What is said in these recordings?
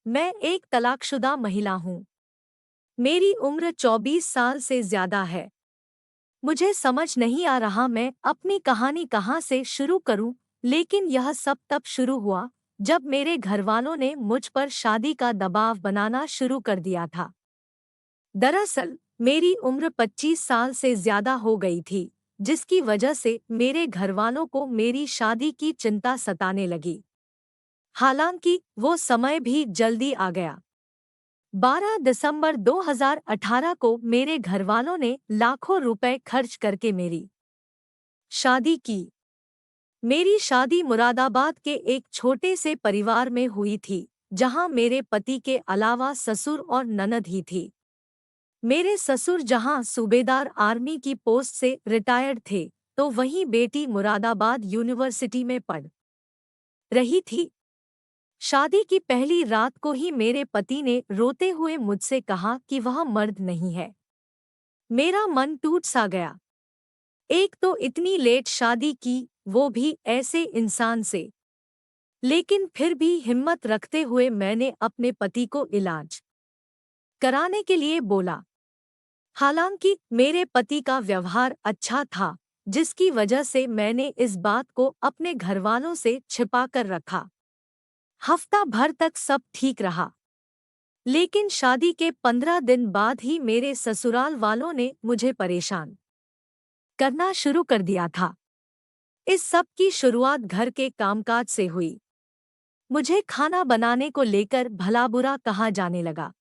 मैं एक तलाकशुदा महिला हूँ। मेरी उम्र 24 साल से ज्यादा है। मुझे समझ नहीं आ रहा मैं अपनी कहानी कहाँ से शुरू करूँ, लेकिन यह सब तब शुरू हुआ जब मेरे घरवालों ने मुझ पर शादी का दबाव बनाना शुरू कर दिया था। दरअसल मेरी उम्र 25 साल से ज्यादा हो गई थी, जिसकी वजह से मेरे घरवालों को मेरी शादी की चिंता सताने लगी। हालांकि वो समय भी जल्दी आ गया। 12 दिसंबर 2018 को मेरे घरवालों ने लाखों रुपए खर्च करके मेरी शादी की। मेरी शादी मुरादाबाद के एक छोटे से परिवार में हुई थी, जहां मेरे पति के अलावा ससुर और ननद ही थी। मेरे ससुर जहां सूबेदार आर्मी की पोस्ट से रिटायर्ड थे, तो वहीं बेटी मुरादाबाद यूनिवर्सिटी में पढ़ रही थी। शादी की पहली रात को ही मेरे पति ने रोते हुए मुझसे कहा कि वह मर्द नहीं है। मेरा मन टूट सा गया। एक तो इतनी लेट शादी की, वो भी ऐसे इंसान से। लेकिन फिर भी हिम्मत रखते हुए मैंने अपने पति को इलाज कराने के लिए बोला। हालांकि मेरे पति का व्यवहार अच्छा था, जिसकी वजह से मैंने इस बात को अपने घरवालों से छिपा कर रखा। हफ्ता भर तक सब ठीक रहा, लेकिन शादी के 15 दिन बाद ही मेरे ससुराल वालों ने मुझे परेशान करना शुरू कर दिया था। इस सब की शुरुआत घर के कामकाज से हुई। मुझे खाना बनाने को लेकर भला बुरा कहा जाने लगा।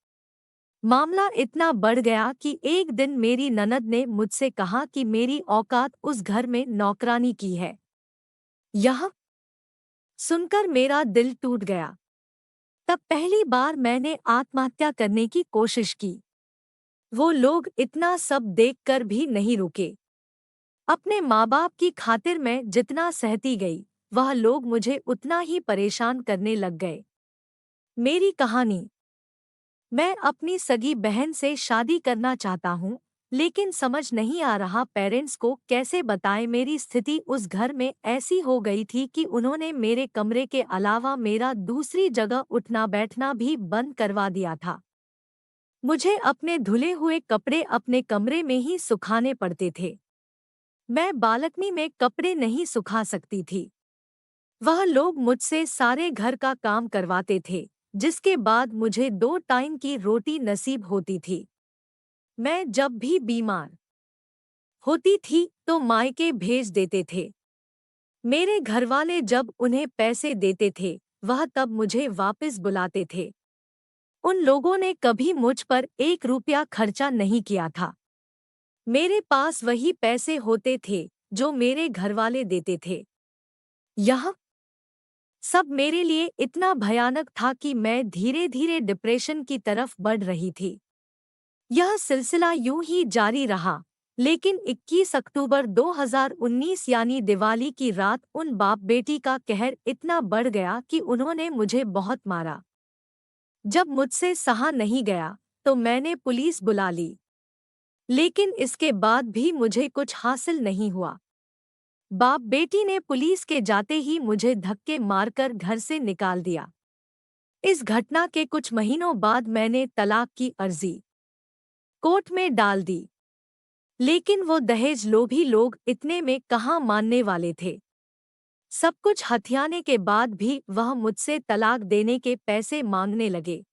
मामला इतना बढ़ गया कि एक दिन मेरी ननद ने मुझसे कहा कि मेरी औकात उस घर में नौकरानी की है। यह सुनकर मेरा दिल टूट गया। तब पहली बार मैंने आत्महत्या करने की कोशिश की। वो लोग इतना सब देखकर भी नहीं रुके। अपने माँ बाप की खातिर मैं जितना सहती गई, वह लोग मुझे उतना ही परेशान करने लग गए। मेरी कहानी। मैं अपनी सगी बहन से शादी करना चाहता हूँ, लेकिन समझ नहीं आ रहा पेरेंट्स को कैसे बताएं। मेरी स्थिति उस घर में ऐसी हो गई थी कि उन्होंने मेरे कमरे के अलावा मेरा दूसरी जगह उठना बैठना भी बंद करवा दिया था। मुझे अपने धुले हुए कपड़े अपने कमरे में ही सुखाने पड़ते थे। मैं बालकनी में कपड़े नहीं सुखा सकती थी। वह लोग मुझसे सारे घर का काम करवाते थे, जिसके बाद मुझे 2 टाइम की रोटी नसीब होती थी। मैं जब भी बीमार होती थी तो मायके भेज देते थे। मेरे घरवाले जब उन्हें पैसे देते थे, वह तब मुझे वापस बुलाते थे। उन लोगों ने कभी मुझ पर 1 रुपया खर्चा नहीं किया था। मेरे पास वही पैसे होते थे जो मेरे घरवाले देते थे। यह सब मेरे लिए इतना भयानक था कि मैं धीरे धीरे डिप्रेशन की तरफ बढ़ रही थी। यह सिलसिला यूं ही जारी रहा, लेकिन 21 अक्टूबर 2019 यानी दिवाली की रात उन बाप बेटी का कहर इतना बढ़ गया कि उन्होंने मुझे बहुत मारा। जब मुझसे सहा नहीं गया तो मैंने पुलिस बुला ली, लेकिन इसके बाद भी मुझे कुछ हासिल नहीं हुआ। बाप बेटी ने पुलिस के जाते ही मुझे धक्के मारकर घर से निकाल दिया। इस घटना के कुछ महीनों बाद मैंने तलाक की अर्जी कोर्ट में डाल दी, लेकिन वो दहेज लोभी लोग इतने में कहाँ मानने वाले थे। सब कुछ हथियाने के बाद भी वह मुझसे तलाक देने के पैसे मांगने लगे।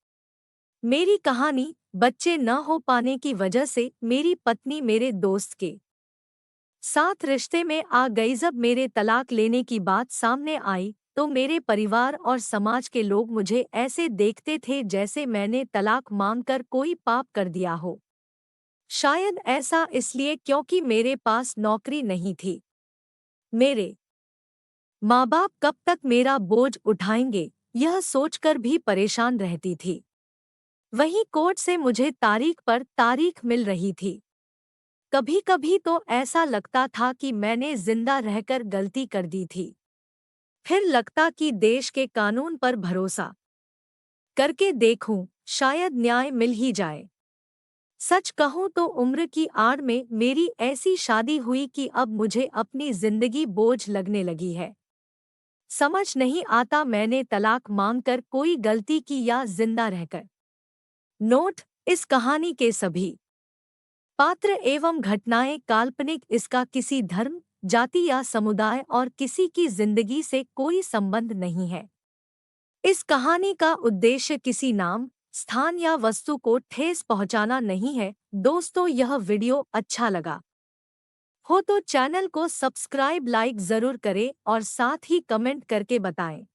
मेरी कहानी। बच्चे न हो पाने की वजह से मेरी पत्नी मेरे दोस्त के साथ रिश्ते में आ गई। जब मेरे तलाक लेने की बात सामने आई तो मेरे परिवार और समाज के लोग मुझे ऐसे देखते थे जैसे मैंने तलाक मांगकर कोई पाप कर दिया हो। शायद ऐसा इसलिए क्योंकि मेरे पास नौकरी नहीं थी। मेरे माँ बाप कब तक मेरा बोझ उठाएंगे, यह सोचकर भी परेशान रहती थी। वहीं कोर्ट से मुझे तारीख पर तारीख मिल रही थी। कभी कभी तो ऐसा लगता था कि मैंने जिंदा रहकर गलती कर दी थी। फिर लगता कि देश के कानून पर भरोसा करके देखूं, शायद न्याय मिल ही जाए। सच कहूं तो उम्र की आड़ में मेरी ऐसी शादी हुई कि अब मुझे अपनी जिंदगी बोझ लगने लगी है। समझ नहीं आता मैंने तलाक मांगकर कोई गलती की या जिंदा रहकर। नोट: इस कहानी के सभी पात्र एवं घटनाएं काल्पनिक, इसका किसी धर्म, जाति या समुदाय और किसी की जिंदगी से कोई संबंध नहीं है। इस कहानी का उद्देश्य किसी नाम, स्थान या वस्तु को ठेस पहुंचाना नहीं है। दोस्तों, यह वीडियो अच्छा लगा हो तो चैनल को सब्सक्राइब, लाइक जरूर करें और साथ ही कमेंट करके बताएं।